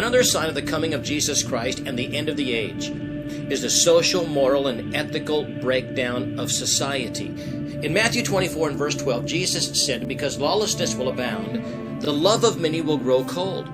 Another sign of the coming of Jesus Christ and the end of the age is the social, moral, and ethical breakdown of society. In Matthew 24 and verse 12, Jesus said, "Because lawlessness will abound, the love of many will grow cold."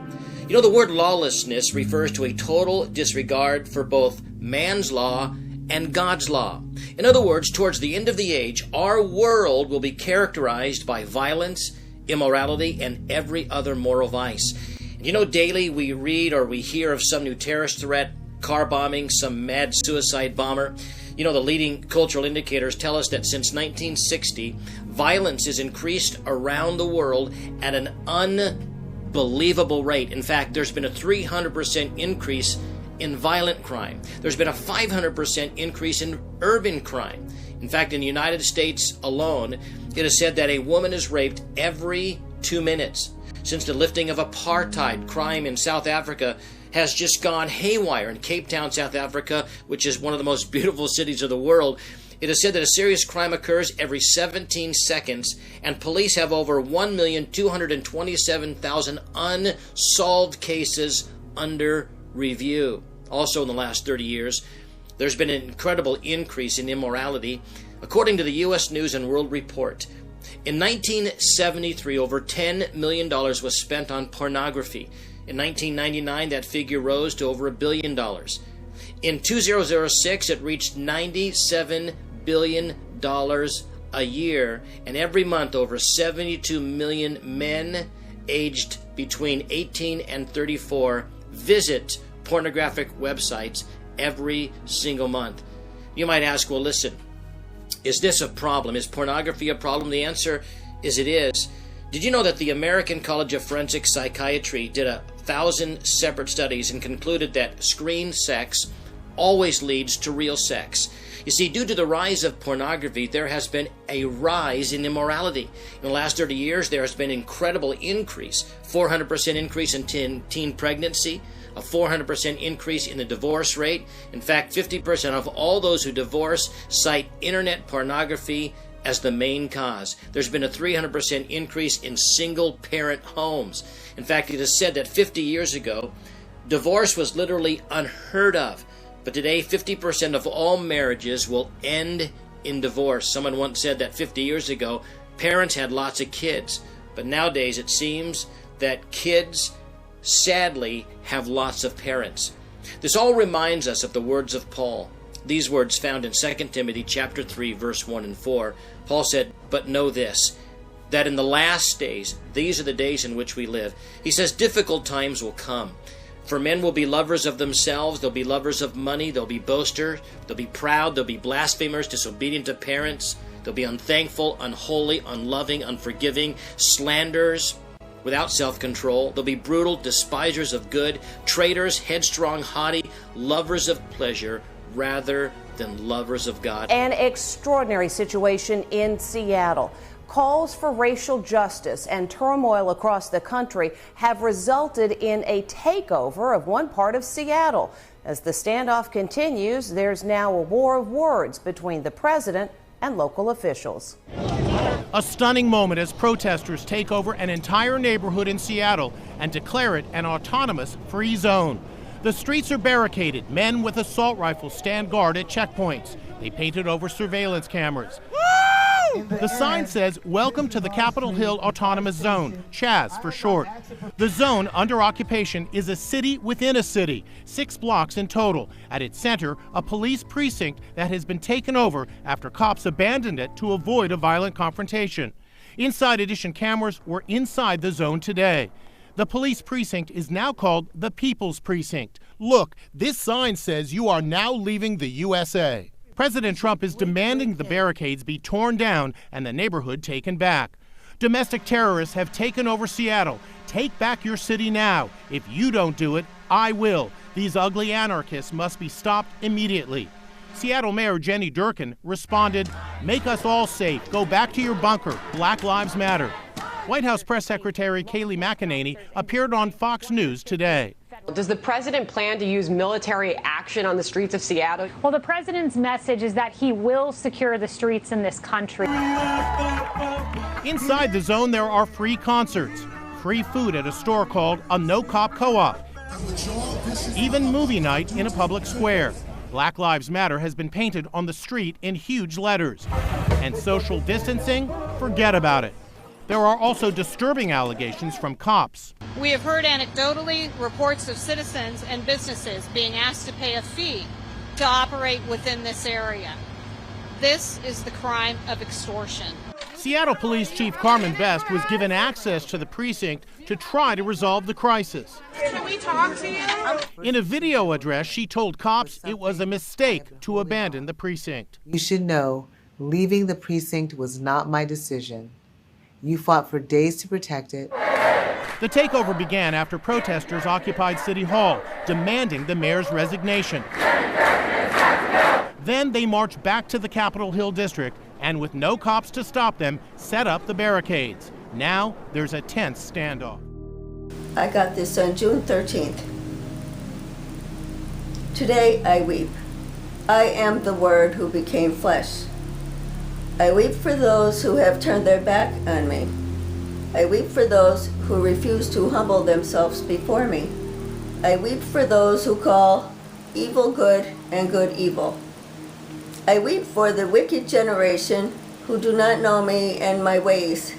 You know, the word lawlessness refers to a total disregard for both man's law and God's law. In other words, towards the end of the age, our world will be characterized by violence, immorality, and every other moral vice. You know, daily we read or we hear of some new terrorist threat, car bombing, some mad suicide bomber. You know, the leading cultural indicators tell us that since 1960, violence has increased around the world at an unbelievable rate. In fact, there's been a 300% increase in violent crime. There's been a 500% increase in urban crime. In fact, in the United States alone, it is said that a woman is raped every 2 minutes. Since the lifting of apartheid, crime in South Africa has just gone haywire. In Cape Town, South Africa, which is one of the most beautiful cities of the world, it is said that a serious crime occurs every 17 seconds, and police have over 1,227,000 unsolved cases under review. Also, in the last 30 years, there's been an incredible increase in immorality. According to the U.S. News and World Report, in 1973, over $10 million was spent on pornography. In 1999, that figure rose to over $1 billion. In 2006, it reached $97 billion a year, and every month, over 72 million men aged between 18 and 34 visit pornographic websites every single month. You might ask, well, listen, is this a problem? Is pornography a problem? The answer is it is. Did you know that the American College of Forensic Psychiatry did 1,000 separate studies and concluded that screen sex always leads to real sex? You see, due to the rise of pornography, there has been a rise in immorality. In the last 30 years, there has been an incredible increase, 400% increase in teen pregnancy, a 400% increase in the divorce rate. In fact, 50% of all those who divorce cite internet pornography as the main cause. There's been a 300% increase in single-parent homes. In fact, it is said that 50 years ago, divorce was literally unheard of. But today, 50% of all marriages will end in divorce. Someone once said that 50 years ago, parents had lots of kids. But nowadays, it seems that kids sadly have lots of parents. This all reminds us of the words of Paul. These words found in 2 Timothy chapter 3, verse 1 and 4. Paul said, "But know this, that in the last days, these are the days in which we live." He says, difficult times will come. For men will be lovers of themselves, they'll be lovers of money, they'll be boasters, they'll be proud, they'll be blasphemers, disobedient to parents, they'll be unthankful, unholy, unloving, unforgiving, slanderers, without self-control. They'll be brutal, despisers of good, traitors, headstrong, haughty, lovers of pleasure rather than lovers of God. An extraordinary situation in Seattle. Calls for racial justice and turmoil across the country have resulted in a takeover of one part of Seattle. As the standoff continues, there's now a war of words between the president and local officials. A stunning moment as protesters take over an entire neighborhood in Seattle and declare it an autonomous free zone. The streets are barricaded. Men with assault rifles stand guard at checkpoints. They painted over surveillance cameras. The sign says, "Welcome to the Capitol Hill Autonomous Zone," CHAZ for short. The zone under occupation is a city within a city, 6 blocks in total. At its center, a police precinct that has been taken over after cops abandoned it to avoid a violent confrontation. Inside Edition cameras were inside the zone today. The police precinct is now called the People's Precinct. Look, this sign says you are now leaving the USA. President Trump is demanding the barricades be torn down and the neighborhood taken back. Domestic terrorists have taken over Seattle. Take back your city now. If you don't do it, I will. These ugly anarchists must be stopped immediately. Seattle Mayor Jenny Durkan responded, "Make us all safe. Go back to your bunker. Black Lives Matter." White House Press Secretary Kayleigh McEnany appeared on Fox News today. Does the president plan to use military action on the streets of Seattle? Well, the president's message is that he will secure the streets in this country. Inside the zone, there are free concerts, free food at a store called a No-Cop Co-op, Even movie night in a public square. Black Lives Matter has been painted on the street in huge letters. And social distancing, forget about it. There are also disturbing allegations from cops. We have heard anecdotally reports of citizens and businesses being asked to pay a fee to operate within this area. This is the crime of extortion. Seattle Police Chief Carmen Best was given access to the precinct to try to resolve the crisis. Can we talk to you? In a video address, she told cops it was a mistake to abandon the precinct. You should know, leaving the precinct was not my decision. You fought for days to protect it. The takeover began after protesters occupied City Hall, demanding the mayor's resignation. Then they marched back to the Capitol Hill district and, with no cops to stop them, set up the barricades. Now there's a tense standoff. I got this on June 13th. Today I weep. I am the Word who became flesh. I weep for those who have turned their back on me. I weep for those who refuse to humble themselves before me. I weep for those who call evil good and good evil. I weep for the wicked generation who do not know me and my ways.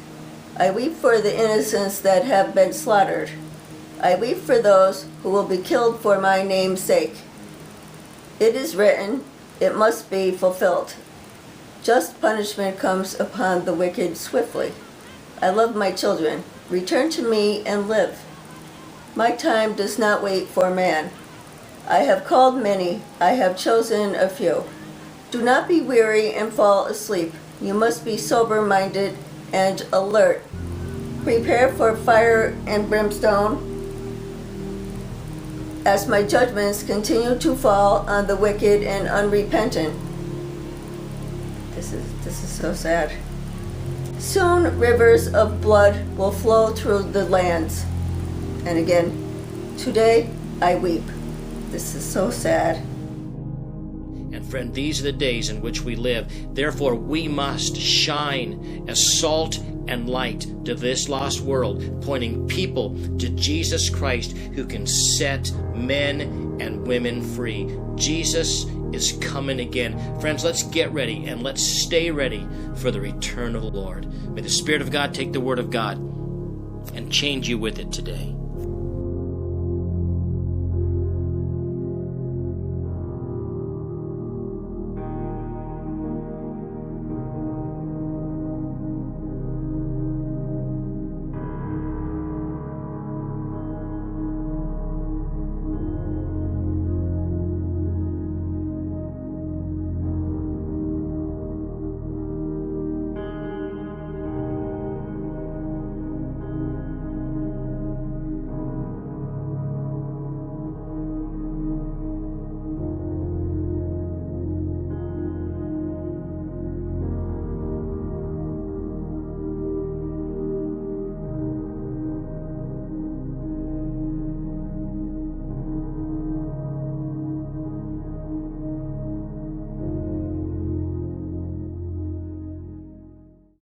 I weep for the innocents that have been slaughtered. I weep for those who will be killed for my name's sake. It is written, it must be fulfilled. Just punishment comes upon the wicked swiftly. I love my children. Return to me and live. My time does not wait for man. I have called many, I have chosen a few. Do not be weary and fall asleep. You must be sober-minded and alert. Prepare for fire and brimstone as my judgments continue to fall on the wicked and unrepentant. This is so sad. Soon rivers of blood will flow through the lands. And again, today I weep. This is so sad. And friend, these are the days in which we live. Therefore, we must shine as salt and light to this lost world, pointing people to Jesus Christ, who can set men and women free. Jesus is coming again. Friends, let's get ready and let's stay ready for the return of the Lord. May the Spirit of God take the Word of God and change you with it today.